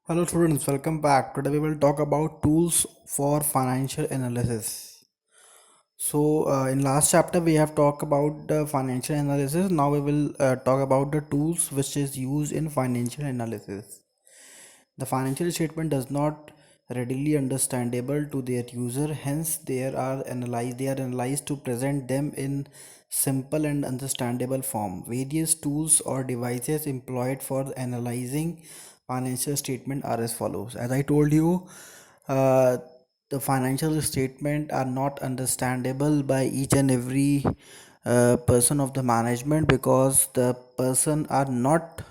Hello students, welcome back. Today we will talk about tools for financial analysis. In last chapter we have talked about the financial analysis. Now we will talk about the tools which is used in financial analysis. The financial statement does not readily understandable to their user, hence they are analyzed to present them in simple and understandable form. Various tools or devices employed for analyzing financial statement are as follows. As I told you, uh, the financial statement are not understandable by each and every person of the management, because the person are not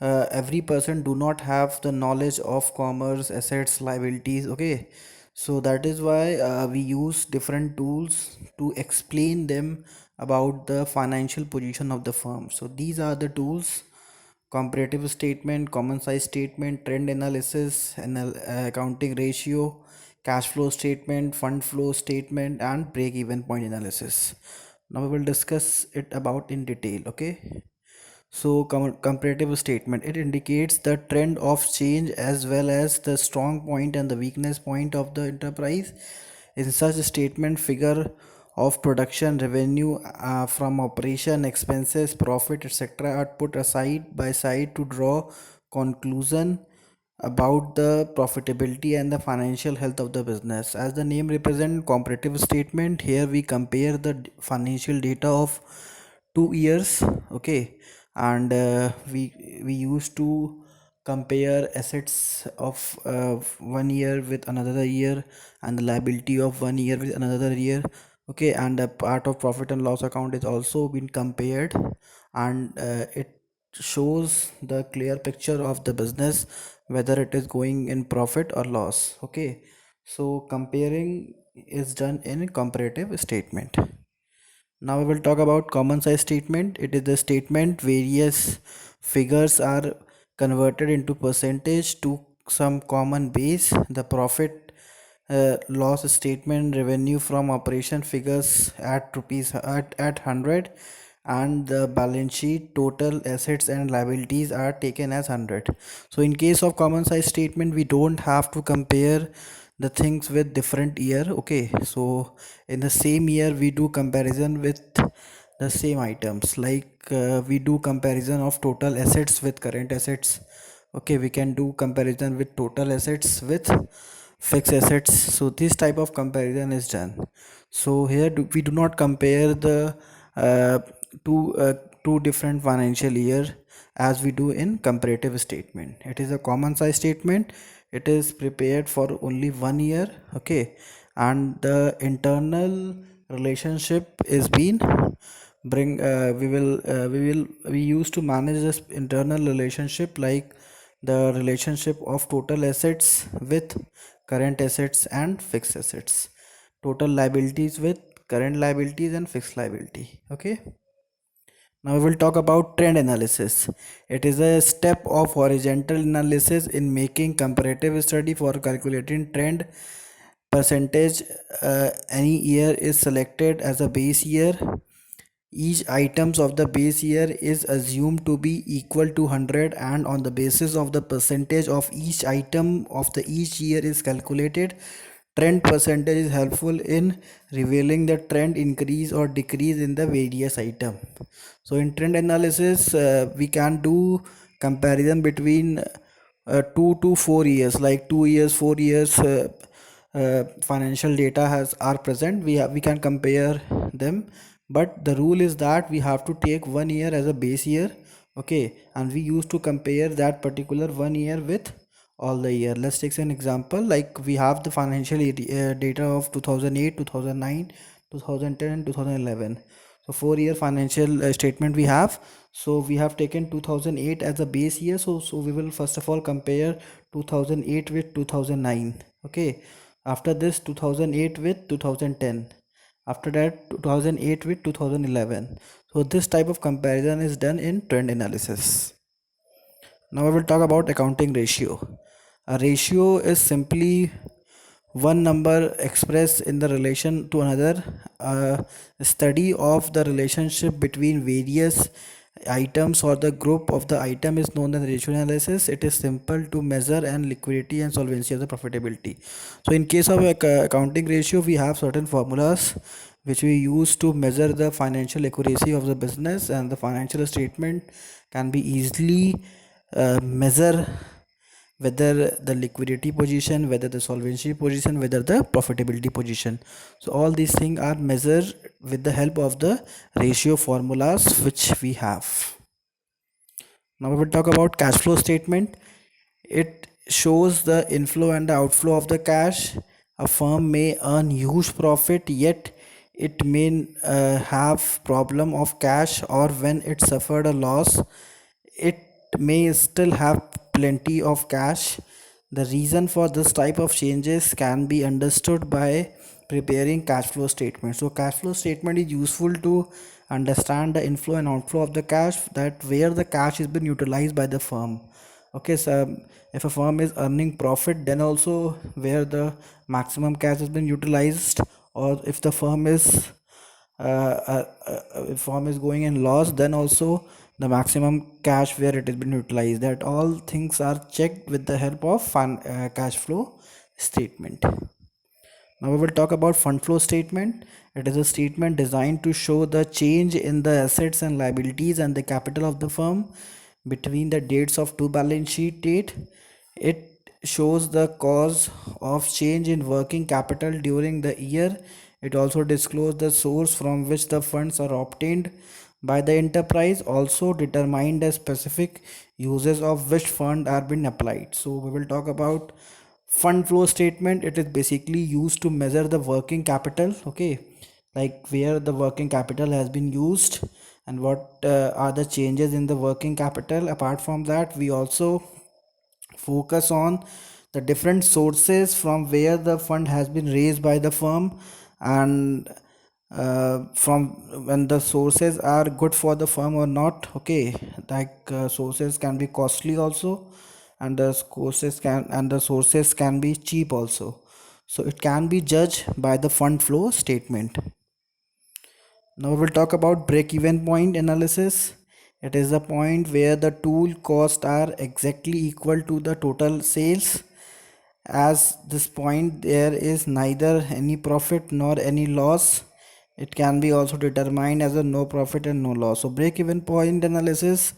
every person do not have the knowledge of commerce, assets, liabilities. Okay, so that is why we use different tools to explain them about the financial position of the firm. So these are the tools: comparative statement, common size statement, trend analysis, accounting ratio, cash flow statement, fund flow statement, and break even point analysis. Now we will discuss it about in detail. Okay, so comparative statement, it indicates the trend of change as well as the strong point and the weakness point of the enterprise. In such a statement, figure of production, revenue from operation, expenses, profit, etc. are put aside by side to draw conclusion about the profitability and the financial health of the business. As the name represents, comparative statement, here we compare the financial data of 2 years. Okay, and we used to compare assets of 1 year with another year, and the liability of 1 year with another year. Okay, and a part of profit and loss account is also been compared, and it shows the clear picture of the business, whether it is going in profit or loss. Okay, so comparing is done in comparative statement. Now we will talk about common size statement. It is the statement various figures are converted into percentage to some common base. The profit loss statement, revenue from operation figures at rupees at 100, and the balance sheet total assets and liabilities are taken as 100. So in case of common size statement, we don't have to compare the things with different year. Okay, so in the same year we do comparison with the same items, like we do comparison of total assets with current assets. Okay, we can do comparison with total assets with fixed assets. So this type of comparison is done. So here we do not compare the uh, two different financial year as we do in comparative statement. It is a common size statement. It is prepared for only 1 year. Okay, and the internal relationship is been bring we used to manage this internal relationship, like the relationship of total assets with current assets and fixed assets, total liabilities with current liabilities and fixed liability. Okay, now we will talk about trend analysis. It is a step of horizontal analysis in making comparative study for calculating trend percentage. Any year is selected as a base year. Each items of the base year is assumed to be equal to 100, and on the basis of the percentage of each item of the each year is calculated. Trend percentage is helpful in revealing the trend increase or decrease in the various item. So in trend analysis, we can do comparison between 2 to 4 years, like 2 years, 4 years. Financial data has are present, we can compare them, but the rule is that we have to take 1 year as a base year. Okay, and we used to compare that particular 1 year with all the year. Let's take an example, like we have the financial data of 2008, 2009, 2010 and 2011. So 4 year financial statement we have. So we have taken 2008 as a base year. So we will first of all compare 2008 with 2009. Okay, after this 2008 with 2010, after that 2008 with 2011. So this type of comparison is done in trend analysis. Now I will talk about accounting ratio. A ratio is simply one number expressed in the relation to another. A study of the relationship between various items or the group of the item is known as ratio analysis. It is simple to measure and liquidity and solvency of the profitability. So in case of accounting ratio, we have certain formulas which we use to measure the financial accuracy of the business, and the financial statement can be easily measure whether the liquidity position, whether the solvency position, whether the profitability position. So all these things are measured with the help of the ratio formulas which we have. Now we will talk about cash flow statement. It shows the inflow and the outflow of the cash. A firm may earn huge profit, yet it may have problem of cash, or when it suffered a loss, it may still have plenty of cash. The reason for this type of changes can be understood by preparing cash flow statement. So cash flow statement is useful to understand the inflow and outflow of the cash, that where the cash has been utilized by the firm. Okay, so if a firm is earning profit, then also where the maximum cash has been utilized, or if the firm is if firm is going in loss, then also the maximum cash where it has been utilized. That all things are checked with the help of cash flow statement. Now we will talk about fund flow statement. It is a statement designed to show the change in the assets and liabilities and the capital of the firm between the dates of two balance sheet date. It shows the cause of change in working capital during the year. It also discloses the source from which the funds are obtained by the enterprise, also determine the specific uses of which fund are being applied. So we will talk about fund flow statement. It is basically used to measure the working capital, okay, like where the working capital has been used and what are the changes in the working capital. Apart from that, we also focus on the different sources from where the fund has been raised by the firm, and from when the sources are good for the firm or not, okay, like sources can be costly also, and the sources can be cheap also. So it can be judged by the fund flow statement. Now we will talk about break-even point analysis. It is the point where the tool costs are exactly equal to the total sales. As this point there is neither any profit nor any loss. It can be also determined as a no profit and no loss. So break-even point analysis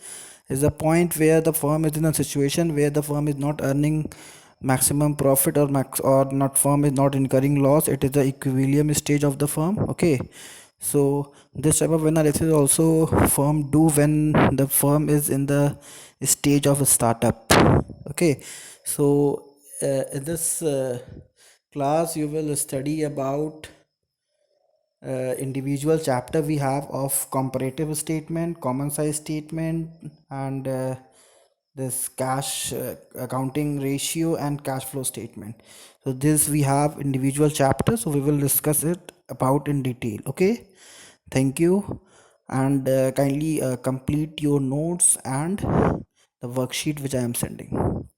is a point where the firm is in a situation where the firm is not earning maximum profit, or not, firm is not incurring loss. It is the equilibrium stage of the firm, okay. So this type of analysis also firm do when the firm is in the stage of a startup, okay. So in this class you will study about individual chapter we have of comparative statement, common size statement, and this cash accounting ratio and cash flow statement. So this we have individual chapters, so we will discuss it about in detail, okay. Thank you, and kindly complete your notes and the worksheet which I am sending.